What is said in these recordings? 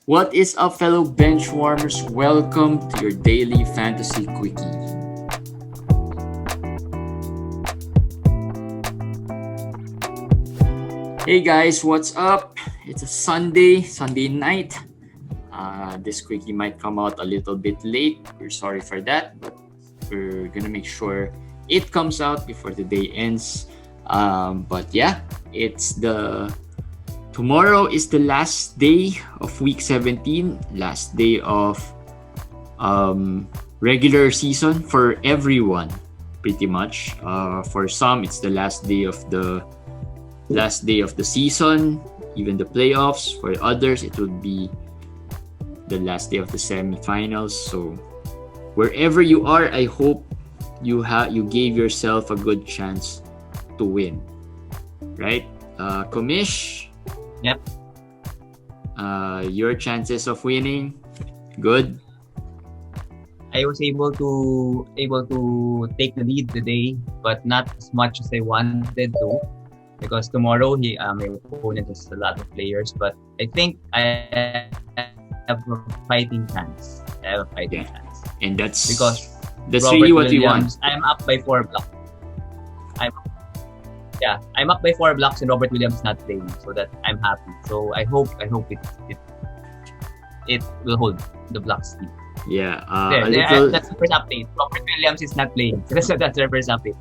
What is up, fellow bench warmers? Welcome to your Daily Fantasy Quickie. Hey guys, what's up? It's a Sunday night. This quickie might come out a little bit late. We're sorry for that, but we're gonna make sure it comes out before the day ends. But yeah, tomorrow is the last day of week 17, last day of regular season for everyone, pretty much. For some, it's the last day of the season, even the playoffs. For others, it would be the last day of the semifinals. So wherever you are, I hope you gave yourself a good chance to win, right? Komish? Yep. Your chances of winning, good? I was able to take the lead today, but not as much as I wanted to, because tomorrow my opponent has a lot of players. But I think I have a fighting chance. Chance, and that's because Robert really what Williams, we want. I'm up by 4 blocks. I'm up by 4 blocks, and Robert Williams not playing, so that I'm happy. So I hope it will hold the blocks lead. Yeah, that's the first update. Robert Williams is not playing. That's the first update.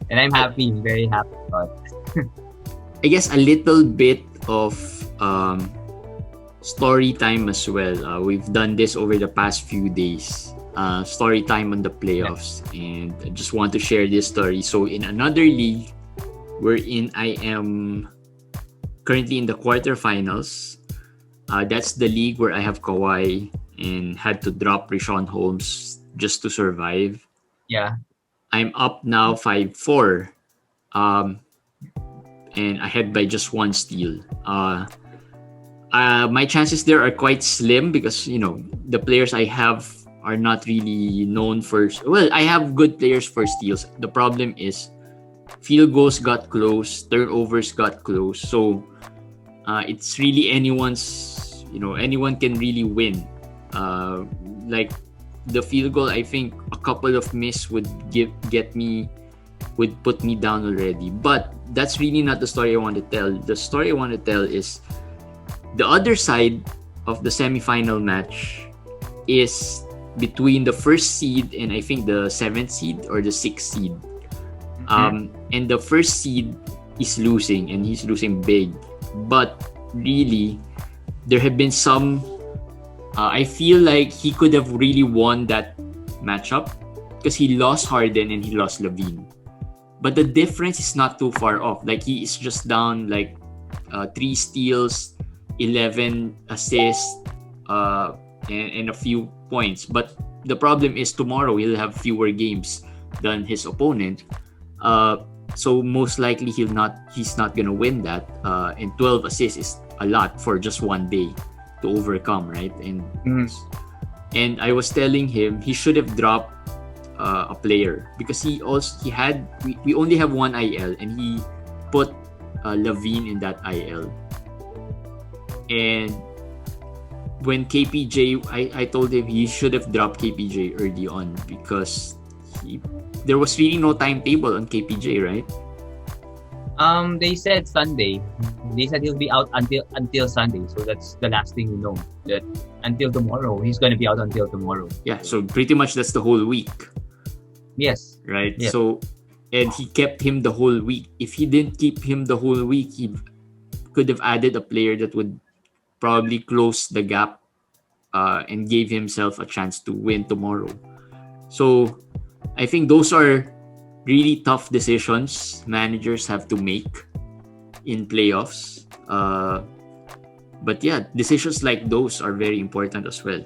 And I'm happy, very happy about it. I guess a little bit of story time as well. We've done this over the past few days. Story time on the playoffs. And I just want to share this story. So in another league wherein I am currently in the quarterfinals, that's the league where I have Kawhi and had to drop Richaun Holmes just to survive. Yeah. I'm up now 5-4. And ahead by just one steal. My chances there are quite slim because, the players I have are not really known for... Well, I have good players for steals. The problem is field goals got close, turnovers got close. So it's really anyone's... anyone can really win. Like the field goal, I think a couple of miss would put me down already. But that's really not the story I want to tell. The story I want to tell is the other side of the semifinal match is between the first seed and I think the 7th seed or the 6th seed. And the first seed is losing, and he's losing big. But really, there have been some... I feel like he could have really won that matchup because he lost Harden and he lost Levine. But the difference is not too far off. Like, he is just down like 3 steals, 11 assists, and a few points. But the problem is tomorrow he'll have fewer games than his opponent. So most likely he's not gonna win that. And 12 assists is a lot for just one day to overcome, right? And I was telling him he should have dropped a player because we only have one IL, and he put Levine in that IL. And when KPJ, I told him he should have dropped KPJ early on because there was really no timetable on KPJ, right? They said Sunday. They said he'll be out until Sunday. So that's the last thing we know. That until tomorrow, he's gonna be out until tomorrow. Yeah. So pretty much that's the whole week. Yes. Right. Yes. So, and he kept him the whole week. If he didn't keep him the whole week, he could have added a player that would probably close the gap and gave himself a chance to win tomorrow. So I think those are really tough decisions managers have to make in playoffs. But yeah, decisions like those are very important as well.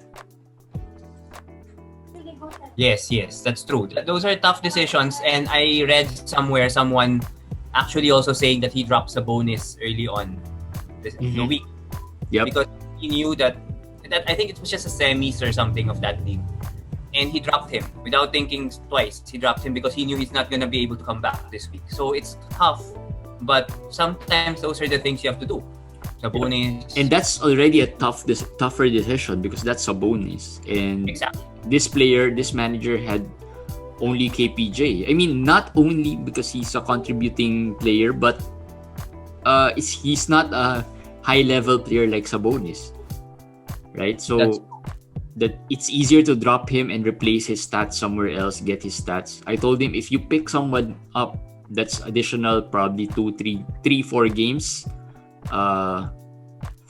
Yes, that's true. Those are tough decisions, and I read somewhere someone actually also saying that he drops a bonus early on the week. Yep. Because he knew that I think it was just a semis or something of that league. And he dropped him without thinking twice. He dropped him because he knew he's not going to be able to come back this week. So it's tough, but sometimes those are the things you have to do. Sabonis. And that's already a tougher decision because that's Sabonis. And Exactly. this manager had only KPJ. I mean, not only because he's a contributing player, but he's not a high-level player like Sabonis, right? So that it's easier to drop him and replace his stats somewhere else, get his stats. I told him if you pick someone up, that's additional probably 4 games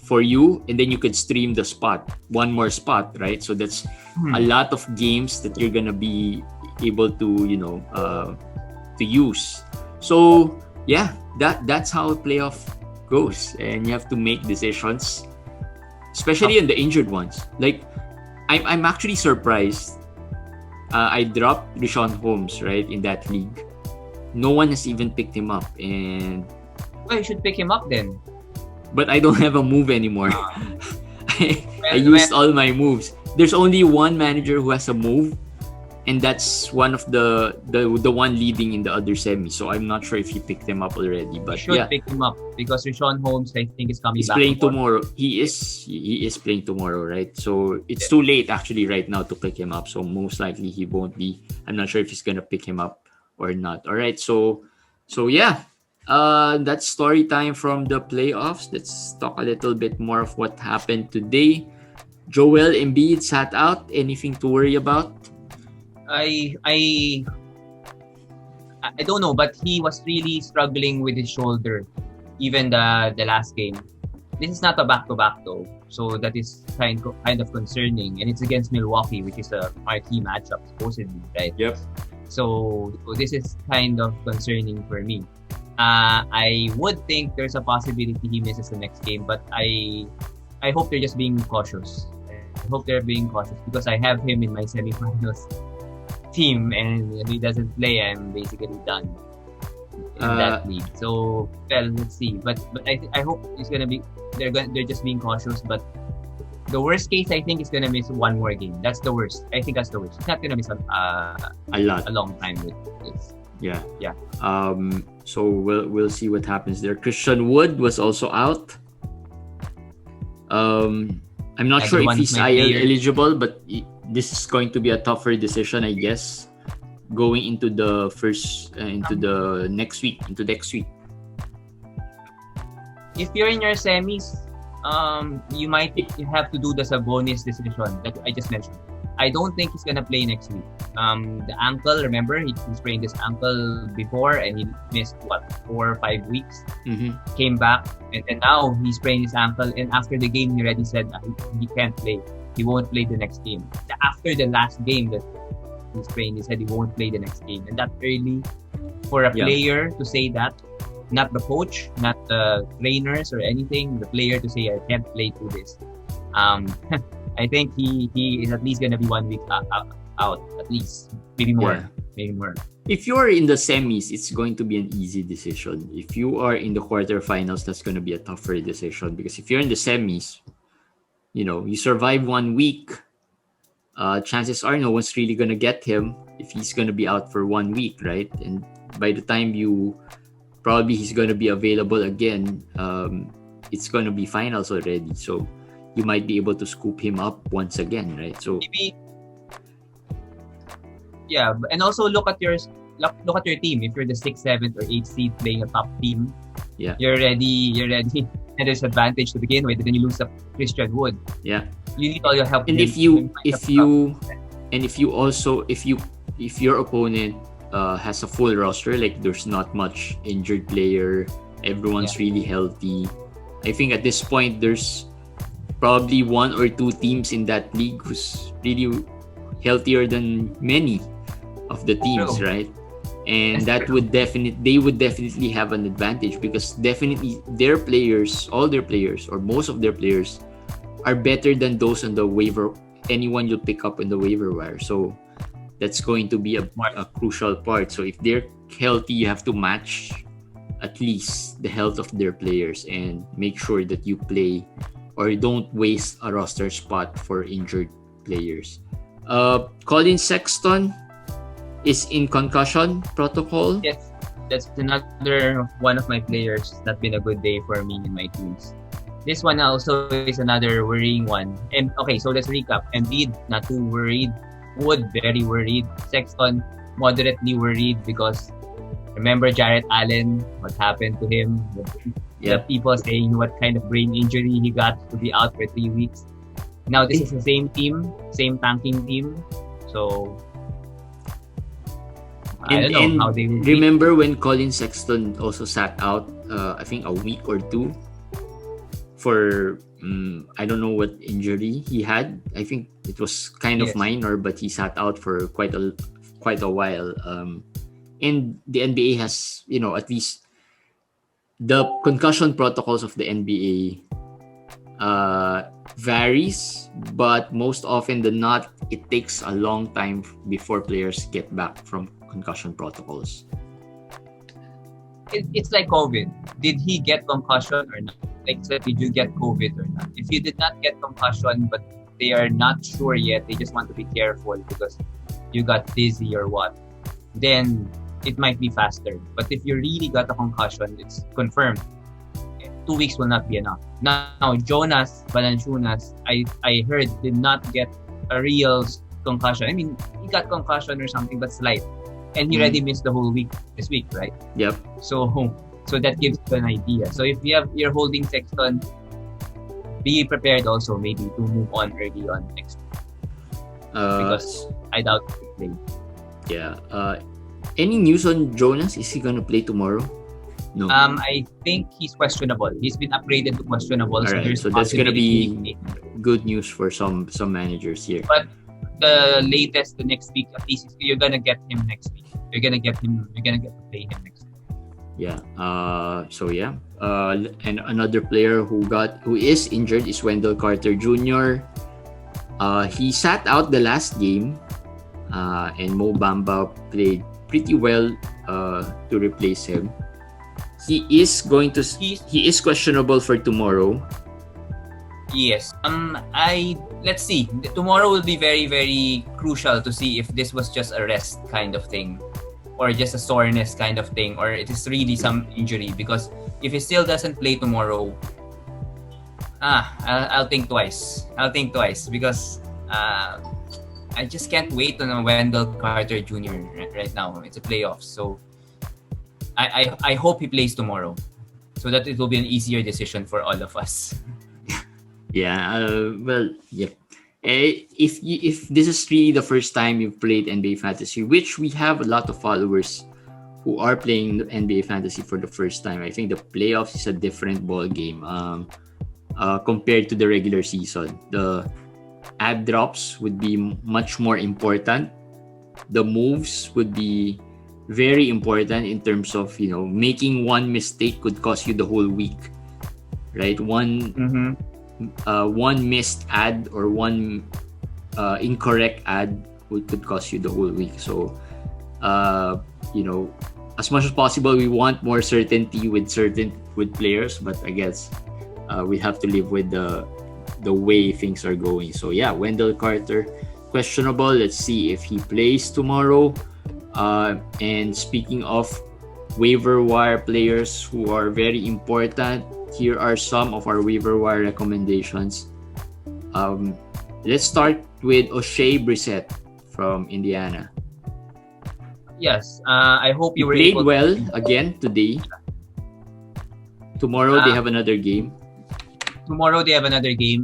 for you, and then you could stream the spot, one more spot, right? So that's a lot of games that you're gonna be able to to use. So yeah, that's how a playoff goes, and you have to make decisions, especially in the injured ones. Like I'm actually surprised. I dropped Richaun Holmes, right, in that league. No one has even picked him up, and Well, you should pick him up then. but I don't have a move anymore. I used all my moves. There's only one manager who has a move, and that's one of the one leading in the other semi. So I'm not sure if he picked him up already. But You should yeah, pick him up because Richaun Holmes, I think, is coming he's back. playing tomorrow. He is playing tomorrow, right? So it's too late actually right now to pick him up. So most likely he won't be. I'm not sure if he's gonna pick him up or not. All right, so yeah. That's story time from the playoffs. Let's talk a little bit more of what happened today. Joel Embiid sat out. Anything to worry about? I don't know, but he was really struggling with his shoulder, even the last game. This is not a back-to-back though, so that is kind of concerning, and it's against Milwaukee, which is a marquee matchup supposedly, right? Yep. So this is kind of concerning for me. I would think there's a possibility he misses the next game, but I hope they're just being cautious. I hope they're being cautious because I have him in my semifinals team, and if he doesn't play, I'm basically done in that league. So well, let's see. But I hope it's gonna be they're just being cautious. But the worst case, I think, is gonna miss one more game. That's the worst. I think that's the worst. He's not gonna miss a long time with this. Yeah. Yeah. So we'll see what happens there. Christian Wood was also out. I'm not sure if he's IL eligible, but this is going to be a tougher decision, I guess, going into the next week. If you're in your semis, you might have to do the Sabonis decision that I just mentioned. I don't think he's gonna play next week. The ankle, remember, he sprained his ankle before and he missed 4 or 5 weeks. Came back and now he sprained his ankle, and after the game he already said he can't play. He won't play the next game. After the last game that he sprained, he said he won't play the next game, and that's early for a player to say that. Not the coach, not the trainers or anything. The player to say I can't play through this. I think he is at least gonna be 1 week out, at least, maybe more. If you are in the semis, it's going to be an easy decision. If you are in the quarterfinals, that's going to be a tougher decision, because if you're in the semis, you survive 1 week, chances are no one's really going to get him if he's going to be out for 1 week, right? And by the time he's going to be available again, it's going to be finals already. So you might be able to scoop him up once again, right? So maybe, yeah, and also look at your team. If you're the 6th, 7th, or 8th seed playing a top team, you're ready. And there's advantage to begin with, and then you lose a Christian Wood. Yeah, you need all your help. And if your opponent has a full roster, like there's not much injured player, everyone's really healthy. I think at this point there's probably 1 or 2 teams in that league who's really healthier than many of the teams, right? And they would definitely have an advantage, because definitely all their players or most of their players are better than those on the waiver, anyone you pick up in the waiver wire. So that's going to be a crucial part. So if they're healthy, you have to match at least the health of their players and make sure that you play or don't waste a roster spot for injured players. Colin Sexton is in concussion protocol. Yes, that's another one of my players. That's been a good day for me in my teams. This one also is another worrying one. And okay, so let's recap. Embiid, not too worried. Wood, very worried. Sexton, moderately worried because remember Jarrett Allen, what happened to him? The people saying what kind of brain injury he got to be out for 3 weeks. Now this is the same team, same tanking team. So I don't know how they will remember when Colin Sexton also sat out I think a week or two for I don't know what injury he had. I think it was kind of minor, but he sat out for quite a while. And the NBA has, at least the concussion protocols of the NBA varies, but most often than not, it takes a long time before players get back from concussion protocols. It's like COVID. Did he get concussion or not? Like, so did you get COVID or not? If you did not get concussion, but they are not sure yet, they just want to be careful because you got dizzy or what, then it might be faster. But if you really got a concussion, it's confirmed. 2 weeks will not be enough. Now Jonas Valanciunas, I heard, did not get a real concussion. I mean, he got concussion or something, but slight. And he already missed the whole week this week, right? Yep. So that gives you an idea. So if you're holding Sexton, be prepared also maybe to move on early on next week. Because I doubt he will play. Yeah. Any news on Jonas? Is he gonna play tomorrow? No. I think he's questionable. He's been upgraded to questionable. Alright, so that's gonna be good news for some managers here. But the latest, the next week at least, you're gonna get him next week. You're gonna get to play him next week. Yeah. And another player who is injured is Wendell Carter Jr. He sat out the last game, and Mo Bamba played pretty well to replace him. He is questionable for tomorrow. Yes. Let's see. Tomorrow will be very, very crucial to see if this was just a rest kind of thing, or just a soreness kind of thing, or it is really some injury. Because if he still doesn't play tomorrow, I'll think twice. Because I just can't wait on Wendell Carter Jr. right now. It's a playoffs, so I hope he plays tomorrow, so that it will be an easier decision for all of us. Yeah. If this is really the first time you've played NBA Fantasy, which we have a lot of followers who are playing NBA Fantasy for the first time, I think the playoffs is a different ball game compared to the regular season. The ad drops would be much more important. The moves would be very important in terms of, making one mistake could cost you the whole week, right? One missed ad or one incorrect ad could cost you the whole week. So, as much as possible, we want more certainty with players, but I guess we have to live with the way things are going. So yeah, Wendell Carter questionable. Let's see if he plays tomorrow. And speaking of waiver wire players who are very important, here are some of our waiver wire recommendations. Let's start with O'Shea Brissett from Indiana. Yes, I hope you were played able well again today. Tomorrow they have another game.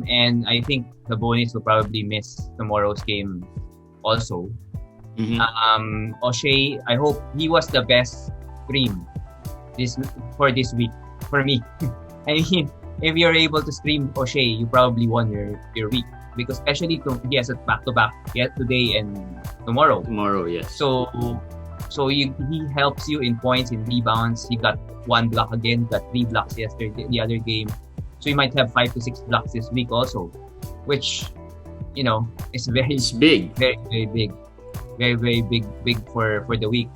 And I think the bonus will probably miss tomorrow's game also. O'Shea, I hope he was the best stream this week for me. I mean, if you're able to stream O'Shea, you probably won your week, because especially he has a back-to-back yet today and tomorrow. Tomorrow, yes. So he helps you in points, in rebounds. He got 1 block again, got 3 blocks yesterday, the other game. So you might have 5 to 6 blocks this week also, which is big, very, very big, very, very big for the week.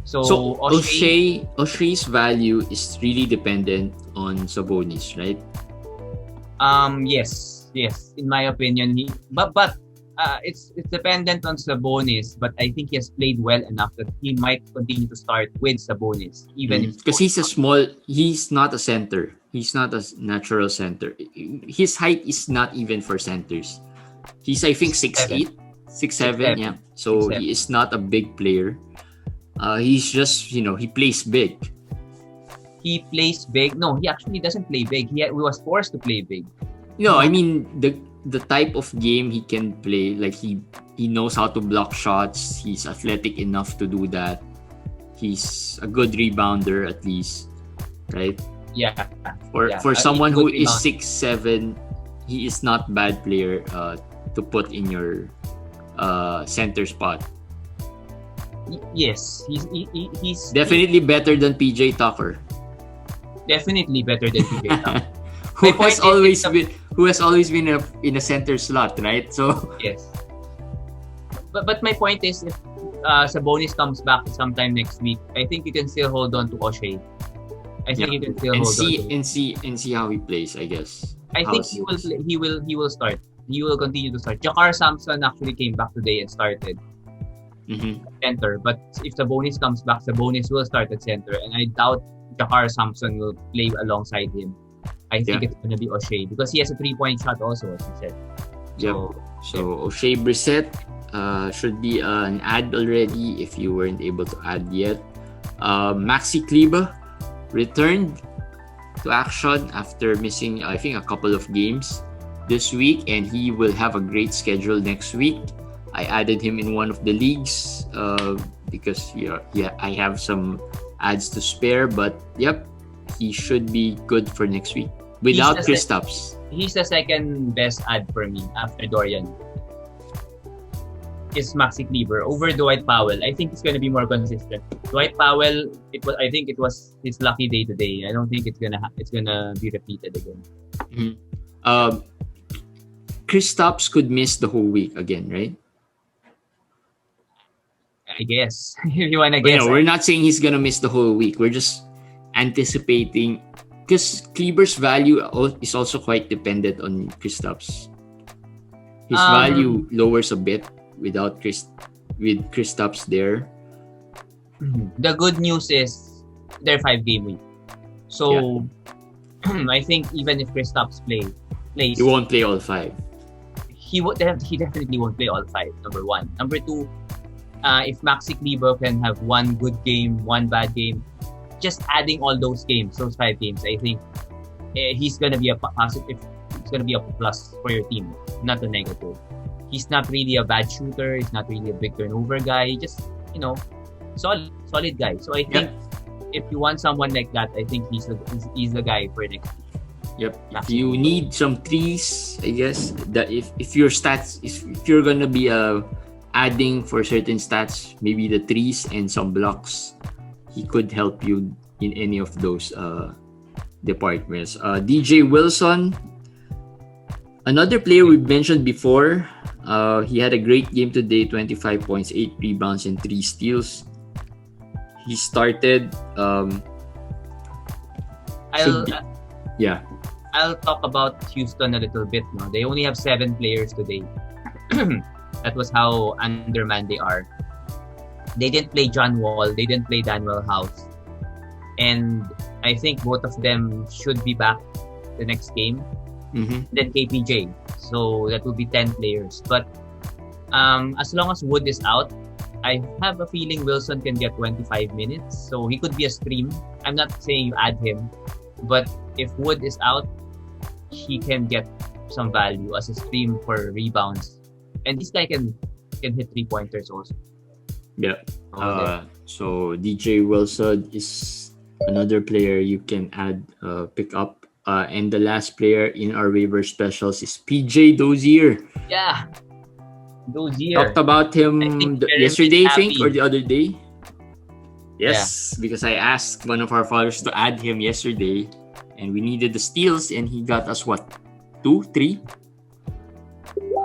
So O'Shea's value is really dependent on Sabonis, right? Yes. In my opinion, but it's dependent on Sabonis. But I think he has played well enough that he might continue to start with Sabonis, even if because he's not a center. He's not a natural center. His height is not even for centers. He's, I think, 6'8", 6'7", yeah. So 6'7". he is not a big player. He's just, he plays big. He plays big. No, he actually doesn't play big. He was forced to play big. No, I mean the type of game he can play, like he knows how to block shots. He's athletic enough to do that. He's a good rebounder at least, right? Yeah. For someone who is rebound. 6'7", he is not bad player to put in your center spot. Yes, he's Definitely better than PJ Tucker. definitely better than PJ Tucker. who My has point always been in a center slot, right? So Yes. But my point is, if Sabonis comes back sometime next week, I think you can still hold on to O'Shea. I think you can still and hold see on to and see how he plays, I guess. I think he will start. He will continue to start. Jakar Sampson actually came back today and started center. But if Sabonis comes back, Sabonis will start at center, and I doubt Jakar Sampson will play alongside him. I think it's gonna be O'Shea because he has a 3-point shot also, as you said. So O'Shea Brissett should be an ad already if you weren't able to add yet. Maxi Kleber returned to action after missing, I think, a couple of games this week, and he will have a great schedule next week. I added him in one of the leagues because I have some ads to spare, but he should be good for next week without Kristaps. He's the second best ad for me after Dorian. Is Maxi Kleber over Dwight Powell. I think he's going to be more consistent. Dwight Powell, I think it was his lucky day today. I don't think it's gonna be repeated again. Kristaps could miss the whole week again, right? I guess. If you wanna guess. No, we're not saying he's gonna miss the whole week. We're just anticipating, because Kleber's value is also quite dependent on Kristaps. His value lowers a bit with Kristaps there. The good news is they're 5-game week. So I think even if Kristaps plays, he won't play all 5. He definitely won't play all 5. Number 1. Number 2, if Maxi Kleber can have one good game, one bad game, just adding all those 5 games, I think he's gonna be a positive. It's gonna be a plus for your team, not a negative. He's not really a bad shooter. He's not really a big turnover guy. He just, solid guy. So I think if you want someone like that, I think he's the guy for next week. Yep. If you need some threes, I guess that if your stats, if you're gonna be adding for certain stats, maybe the threes and some blocks, he could help you in any of those departments. DJ Wilson, another player we mentioned before. He had a great game today, 25 points, 8 rebounds, and 3 steals. He started. I'll talk about Houston a little bit now. They only have 7 players today. That was how undermanned they are. They didn't play John Wall. They didn't play Daniel House. And I think both of them should be back the next game. Then KPJ. So that will be 10 players. But as long as Wood is out, I have a feeling Wilson can get 25 minutes. So he could be a stream. I'm not saying you add him. But if Wood is out, he can get some value as a stream for rebounds. And this guy can hit 3-pointers also. Yeah. So DJ Wilson is another player you can add, pick up. And the last player in our waiver specials is PJ Dozier. Yeah. Dozier. Talked about him yesterday, I think, or the other day. Yes, because I asked one of our followers to add him yesterday, and we needed the steals, and he got us what? 2, 3?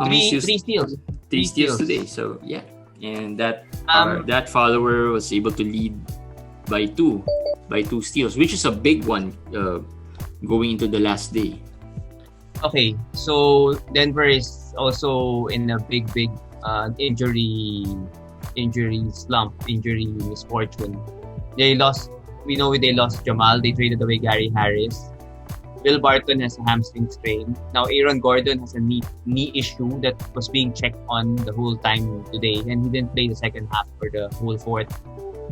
Three steals. 3 steals today. So yeah, and that follower was able to lead by 2 steals, which is a big one going into the last day. Okay, so Denver is also in a big injury slump, injury misfortune. We know they lost Jamal. They traded away Gary Harris. Will Barton has a hamstring strain. Now Aaron Gordon has a knee issue that was being checked on the whole time today, and he didn't play the second half or the whole fourth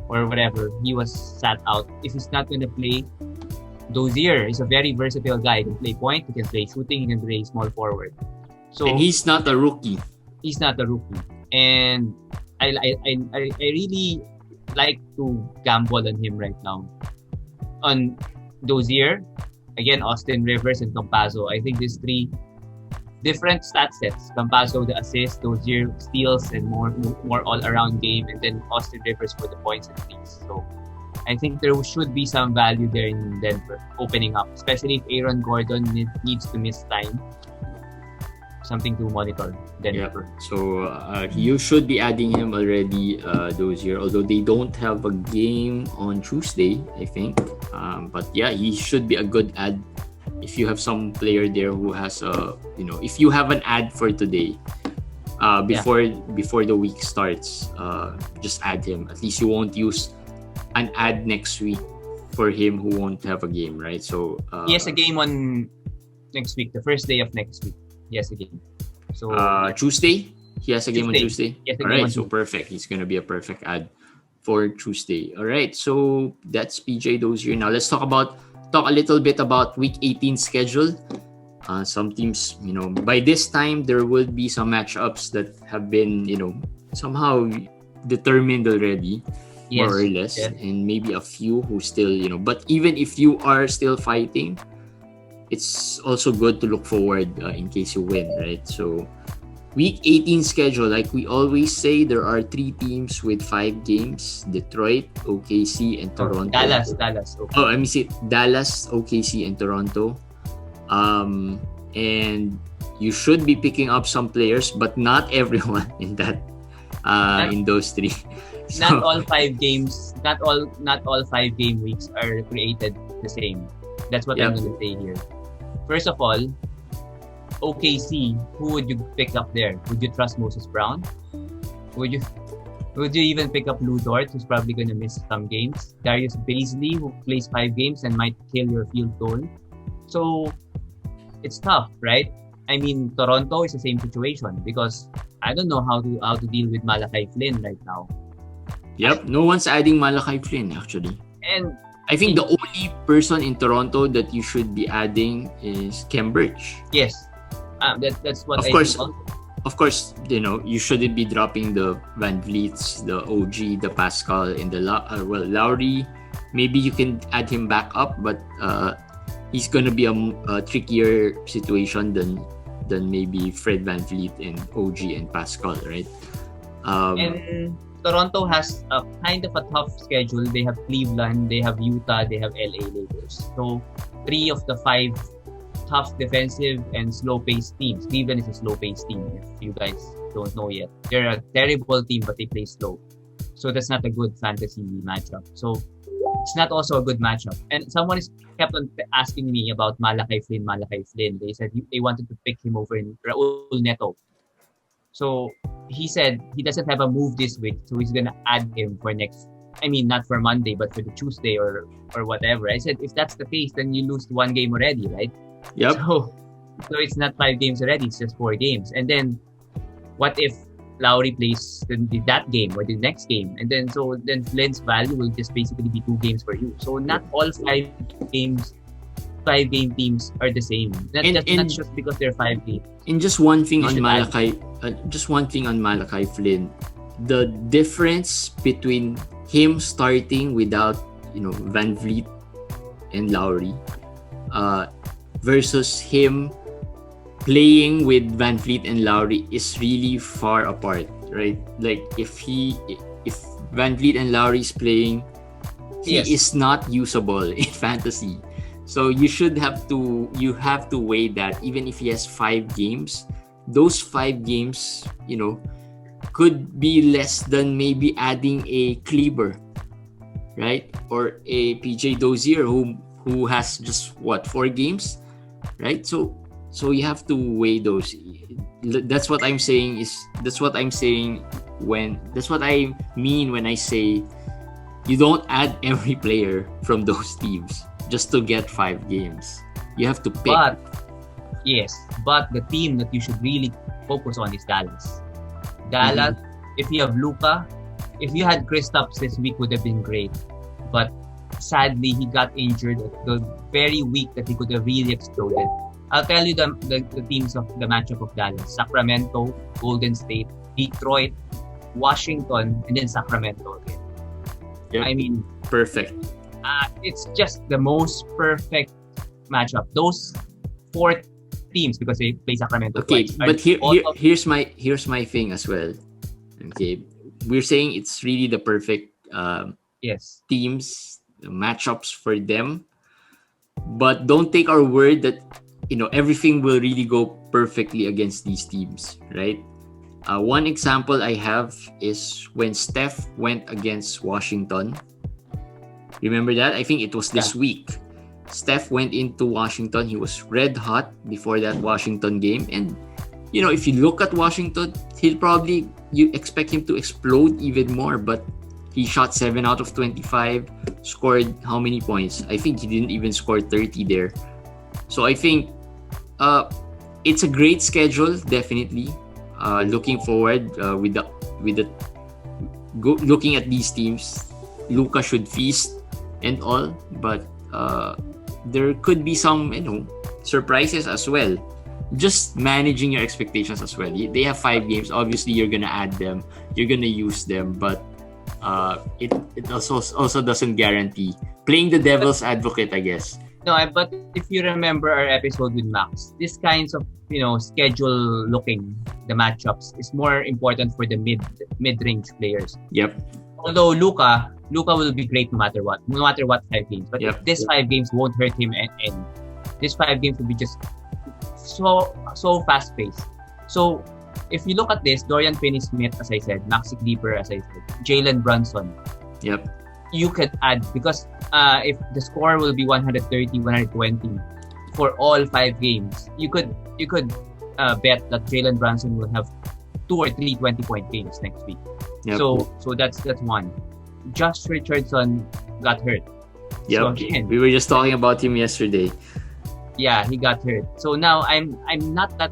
or whatever. He was sat out. If he's not going to play, Dozier is a very versatile guy. He can play point, he can play shooting, he can play small forward. So and he's not a rookie. He's not a rookie, and I really like to gamble on him right now. On Dozier, again, Austin Rivers and Campazzo. I think these three different stat sets. Campazzo the assist, Dozier steals and more all around game, and then Austin Rivers for the points and threes. So I think there should be some value there in Denver opening up, especially if Aaron Gordon needs to miss time. Something to monitor Denver. Yeah. So you should be adding him already those years, although they don't have a game on Tuesday, I think. But yeah, he should be a good add if you have some player there who has if you have an ad for today, before the week starts, just add him. At least you won't use an ad next week for him who won't have a game, right? So he has a game on next week, the first day of next week. Yes, again. So Tuesday, he has a game on Tuesday. Yes, all right, so perfect. He's gonna be a perfect ad for Tuesday. All right, so that's PJ Dozier. Now let's talk a little bit about Week 18 schedule. Some teams, by this time there will be some matchups that have been, somehow determined already, more or less, and maybe a few who still, But even if you are still fighting, it's also good to look forward in case you win, right? So, Week 18 schedule, like we always say, there are 3 teams with 5 games: Detroit, OKC, and Toronto. Dallas. Okay. Oh, let me see. Dallas, OKC, and Toronto. And you should be picking up some players, but not everyone in that in those 3. So, not all 5 games, not all 5 game weeks are created the same. That's what I'm going to say here. First of all, OKC, who would you pick up there? Would you trust Moses Brown? Would you even pick up Lou Dort, who's probably going to miss some games? Darius Bazley, who plays 5 games and might kill your field goal. So it's tough, right? I mean, Toronto is the same situation because I don't know how to deal with Malachi Flynn right now. Yep, no one's adding Malachi Flynn actually. And I think the only person in Toronto that you should be adding is Kem Birch. Yes, that's what Of course, you shouldn't be dropping the Van Vliets, the OG, the Pascal, and the Lowry. Maybe you can add him back up, but he's gonna be a trickier situation than maybe Fred Van Vliet and OG and Pascal, right? And Toronto has a kind of a tough schedule. They have Cleveland, they have Utah, they have LA Lakers. So 3 of the 5 tough defensive and slow-paced teams. Cleveland is a slow-paced team, if you guys don't know yet. They're a terrible team, but they play slow. So that's not a good fantasy matchup. So it's not also a good matchup. And someone kept on asking me about Malachi Flynn. They said they wanted to pick him over in Raul Neto. So he said he doesn't have a move this week, so he's gonna add him for not for Monday, but for the Tuesday or whatever. I said, if that's the case, then you lose 1 game already, right? Yep. So it's not 5 games already; it's just 4 games. And then, what if Lowry plays that game or the next game, and then Flynn's value will just basically be 2 games for you. So not all 5 game teams are the same. Not just because they're 5 games. And just one thing on Malachi Flynn, the difference between him starting without Van Vliet and Lowry, versus him playing with Van Vliet and Lowry is really far apart, right? Like if Van Vliet and Lowry is playing, he is not usable in fantasy. So you have to weigh that. Even if he has 5 games, those 5 games, could be less than maybe adding a Kleber, right? Or a PJ Dozier who has just 4 games, right? So you have to weigh those. That's what I'm saying that's what I mean when I say you don't add every player from those teams just to get 5 games. You have to pick. But the team that you should really focus on is Dallas. Dallas, if you have Luka, if you had Kristaps this week would have been great. But sadly, he got injured at the very week that he could have really exploded. I'll tell you the teams of the matchup of Dallas. Sacramento, Golden State, Detroit, Washington, and then Sacramento again. Yep. I mean, perfect. It's just the most perfect matchup. Those 4 teams, because they play Sacramento Okay, twice, but here's my thing as well. Okay, we're saying it's really the perfect teams, matchups for them. But don't take our word that everything will really go perfectly against these teams, right? One example I have is when Steph went against Washington. Remember that? I think it was this week. Steph went into Washington. He was red hot before that Washington game. And, if you look at Washington, you expect him to explode even more. But he shot 7 out of 25, scored how many points? I think he didn't even score 30 there. So I think it's a great schedule, definitely. Looking forward looking at these teams, Luka should feast and all, but there could be some surprises as well. Just managing your expectations as well. They have 5 games. Obviously, you're gonna add them. You're gonna use them, but it also doesn't guarantee. Playing the devil's advocate, I guess. No, but if you remember our episode with Max, this kinds of schedule looking the matchups is more important for the mid-range players. Yep. Although Luka will be great no matter what 5 games. But this 5 games won't hurt him, and this 5 games will be just so fast paced. So if you look at this, Dorian Finney-Smith, as I said, Maxi Kleber, as I said, Jalen Brunson. Yep. You could add, because if the score will be 130, 120 for all 5 games, you could bet that Jalen Brunson will have 2 or 3 20-point games next week. Yep. So that's one. Josh Richardson got hurt. Yep. So again, we were just talking about him yesterday. Yeah, he got hurt. So now I'm not that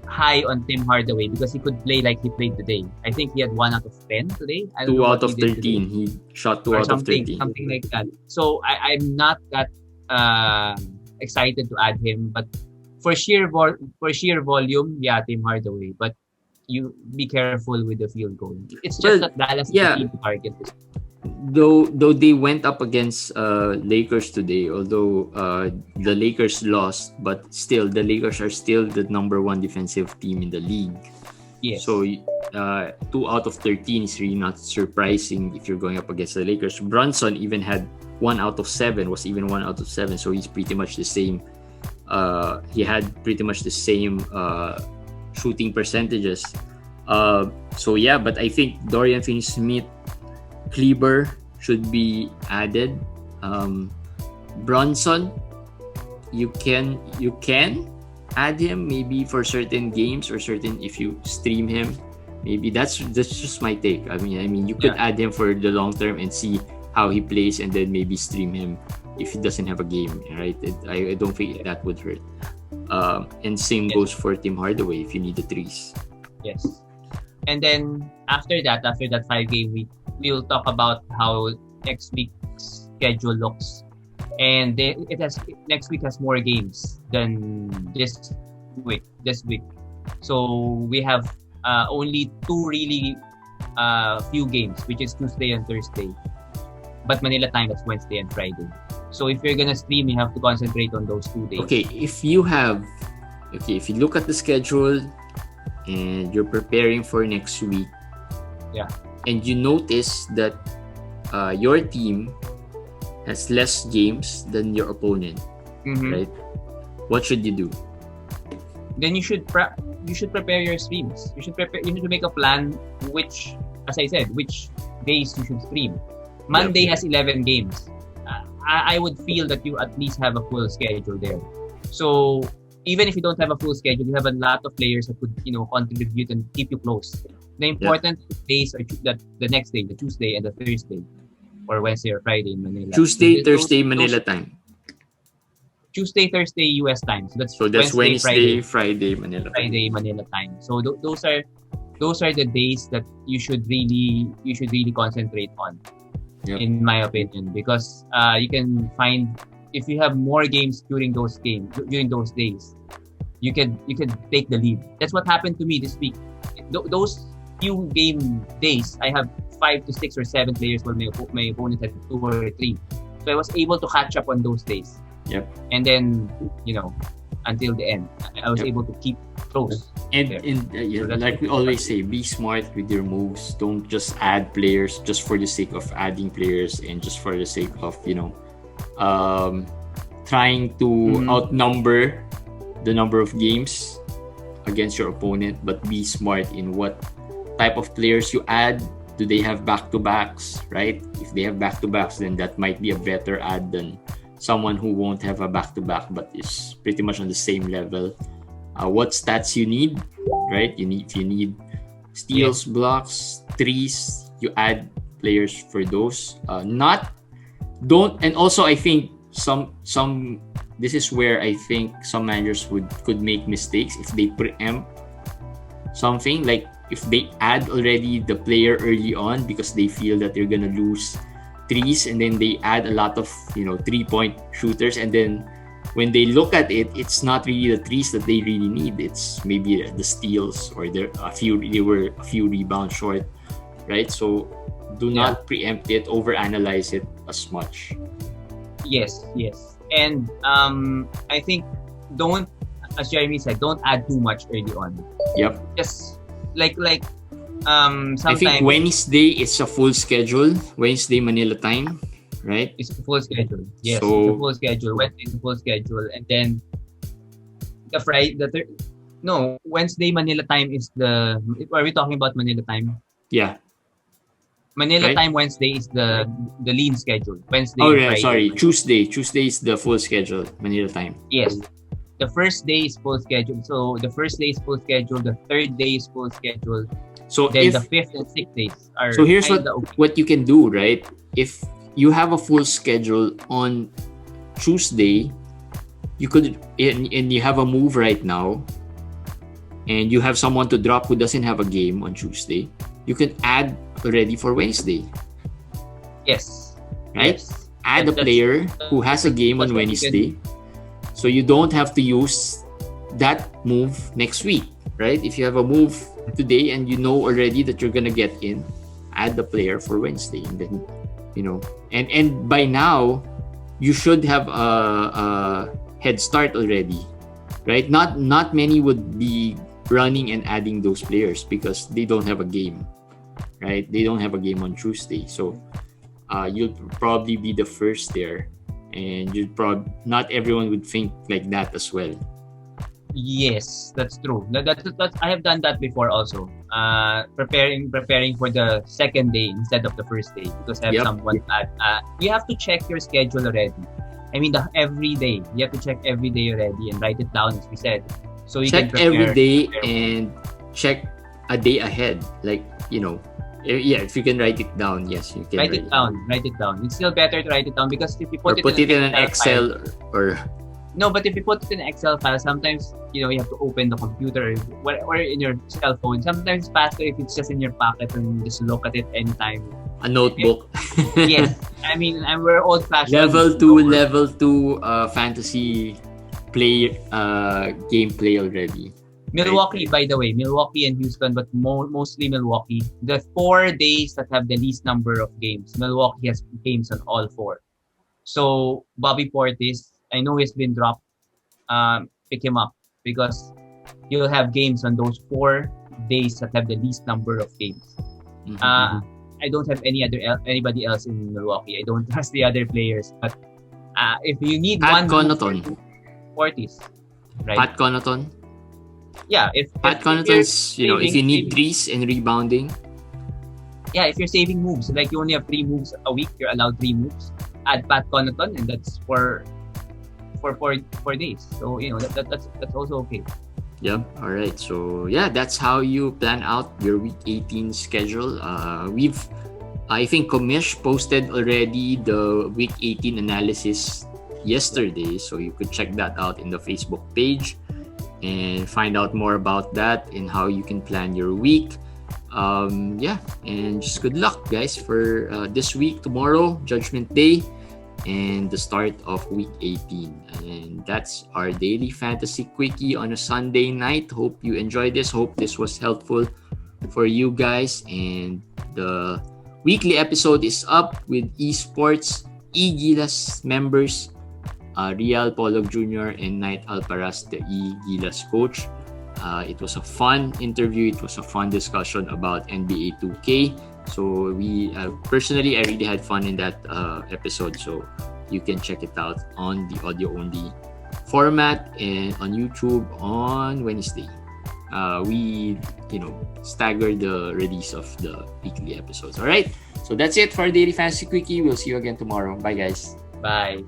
high on Tim Hardaway because he could play like he played today. I think he had 1 out of 10 today. 2 out of 13. He shot 2 out of 13. Something like that. So I'm not that excited to add him, but for sheer volume, yeah, Tim Hardaway. But you be careful with the field goal. It's just that Dallas is the team to target this. Though they went up against Lakers today, although the Lakers lost, but still the Lakers are still the number 1 defensive team in the league. Yes. So 2 out of 13 is really not surprising if you're going up against the Lakers. Brunson even had 1 out of 7, was even 1 out of 7, so he's pretty much the same. He had pretty much the same shooting percentages. So yeah, but I think Dorian Finney-Smith, Kleber should be added. Brunson, you can add him maybe for certain games or certain if you stream him. Maybe that's just my take. I mean you could add him for the long term and see how he plays, and then maybe stream him if he doesn't have a game, right? I don't think that would hurt. And same goes for Tim Hardaway if you need the threes. Yes. And then after that 5-game week, we'll talk about how next week's schedule looks. And next week has more games than this week. So we have only 2 really few games, which is Tuesday and Thursday. But Manila time, that's Wednesday and Friday. So if you're gonna stream, you have to concentrate on those 2 days. Okay, if you look at the schedule and you're preparing for next week, and you notice that your team has less games than your opponent, right? What should you do? Then you should prepare your streams. You need to make a plan which days you should stream. Monday has 11 games. I would feel that you at least have a full schedule there. So even if you don't have a full schedule, you have a lot of players that could contribute and keep you close. The important days are the next day, the Tuesday and the Thursday, or Wednesday or Friday in Manila. Tuesday, Thursday, Manila time. Tuesday, Thursday, US time. So that's Wednesday, Friday, Manila. Friday, Manila time. So those are the days that you should really concentrate on, in my opinion, because you can find, if you have more games during those days, you could take the lead. That's what happened to me this week. Those few game days, I have 5 to 6 or 7 players, while my opponent had 2 or 3. So I was able to catch up on those days. Yep. And then, until the end, I was able to keep close. And like we always say, be smart with your moves. Don't just add players just for the sake of adding players and just for the sake of trying to outnumber the number of games against your opponent. But be smart in what type of players you add. Do they have back-to-backs, right? If they have back-to-backs, then that might be a better add than someone who won't have a back-to-back but is pretty much on the same level. What stats you need, right? If you need steals, blocks, threes, you add players for those. And also I think some this is where I think some managers could make mistakes if they preempt something, like if they add already the player early on because they feel that they're gonna lose threes, and then they add a lot of 3-point shooters, and then when they look at it, it's not really the threes that they really need. It's maybe the steals, or they were a few rebounds short, right? So do not preempt it, overanalyze it as much. Yes. And I think don't, as Jeremy said, don't add too much early on. Yep. Just sometimes I think Wednesday is a full schedule. Wednesday Manila time, right? It's a full schedule. Yes, so, it's a full schedule. Wednesday is a full schedule, and then Wednesday Manila time is the. Are we talking about Manila time? Yeah. Manila time Wednesday is the lean schedule. Wednesday. Oh yeah, sorry. Tuesday is the full schedule. Manila time. Yes. The first day is full schedule. So the first day is full schedule. The third day is full schedule. So then the 5th and 6th days are. So here's what you can do, right? If you have a full schedule on Tuesday, you could and you have a move right now, and you have someone to drop who doesn't have a game on Tuesday, you can add already for Wednesday. Yes. Right? Yes. Add a player who has a game on Wednesday. So you don't have to use that move next week, right? If you have a move today and you know already that you're gonna get in, add the player for Wednesday, and then and by now you should have a head start already, right? Not many would be running and adding those players because they don't have a game, right? They don't have a game on Tuesday, so you'll probably be the first there. And not everyone would think like that as well. Yes, that's true. That's I have done that before also. Preparing for the second day instead of the first day because I have someone that you have to check your schedule already. I mean, every day you have to check every day already and write it down, as we said. So you check can prepare every day and check a day ahead. Like if you can write it down, yes, you can write it down. It's still better to write it down because if you put it in an Excel or no, but if you put it in an Excel file, sometimes you have to open the computer or in your cell phone. Sometimes it's faster if it's just in your pocket and just look at it anytime. A notebook. Yes, I mean, we're old-fashioned. Level 2 fantasy play gameplay already. Milwaukee, by the way, Milwaukee and Houston, but mostly Milwaukee. The 4 days that have the least number of games, Milwaukee has games on all 4. So Bobby Portis, I know he's been dropped. Pick him up because you'll have games on those 4 days that have the least number of games. I don't have anybody else in Milwaukee. I don't trust the other players. But if you need Pat Connaughton, Portis, right? Pat Connaughton. Yeah, Pat Connaughton's, if you need threes and rebounding. Yeah, if you're saving moves, like you only have 3 moves a week, you're allowed 3 moves. Add Pat Connaughton, and that's for 4 days. So that's also okay. Yeah. All right. So that's how you plan out your week 18 schedule. I think Komish posted already the week 18 analysis yesterday. So you could check that out in the Facebook page and find out more about that and how you can plan your week. And just good luck, guys, for this week, tomorrow, Judgment Day, and the start of week 18. And that's our Daily Fantasy Quickie on a Sunday night. Hope you enjoyed this. Hope this was helpful for you guys. And the weekly episode is up with esports E-Gilas members, Real Polog Jr. and Knight Alparaz, the E-Gilas coach. It was a fun interview. It was a fun discussion about NBA 2K. So we personally, I really had fun in that episode. So you can check it out on the audio-only format and on YouTube on Wednesday. We stagger the release of the weekly episodes. All right. So that's it for Daily Fantasy Quickie. We'll see you again tomorrow. Bye, guys. Bye.